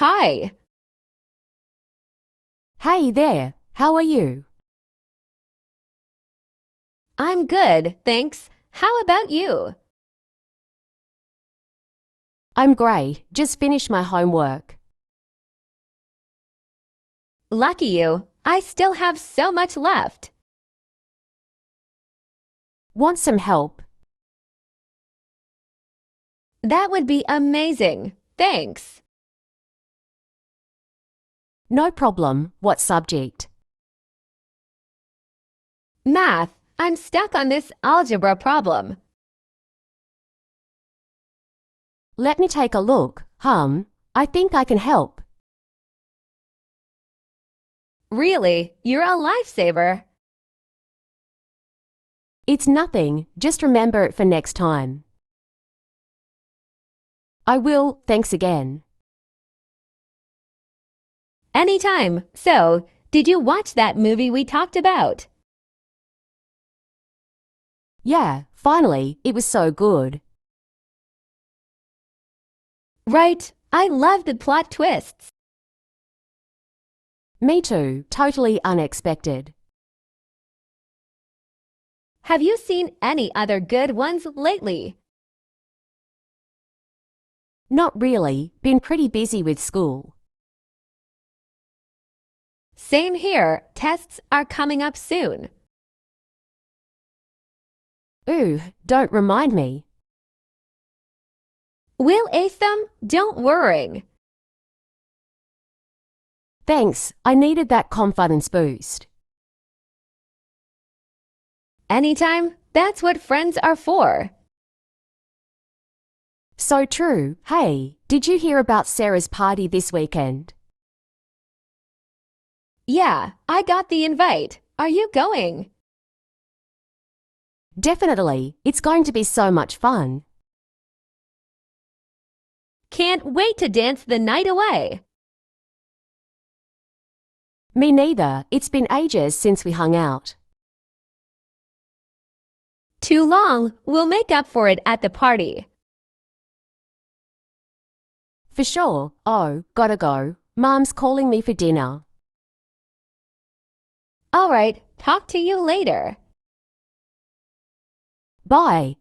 Hi. Hey there, how are you? I'm good, thanks. How about you? I'm great, just finished my homework. Lucky you. I still have so much left. Want some help? That would be amazing. Thanks. No problem, what subject? Math. I'm stuck on this algebra problem. Let me take a look. I think I can help. Really, you're a lifesaver. It's nothing, just remember it for next time. I will, thanks again. Anytime. So, did you watch that movie we talked about? Yeah, finally, it was so good. Right. I love the plot twists. Me too, totally unexpected. Have you seen any other good ones lately? Not really, been pretty busy with school. Same here. Tests are coming up soon. Ooh, don't remind me. We'll ace them, don't worry. Thanks, I needed that confidence boost. Anytime, that's what friends are for. So true. Hey, did you hear about Sarah's party this weekend? Yeah, I got the invite. Are you going? Definitely, it's going to be so much fun. Can't wait to dance the night away. Me neither, it's been ages since we hung out. Too long, we'll make up for it at the party. For sure. Oh, gotta go. Mom's calling me for dinner. All right, talk to you later. Bye.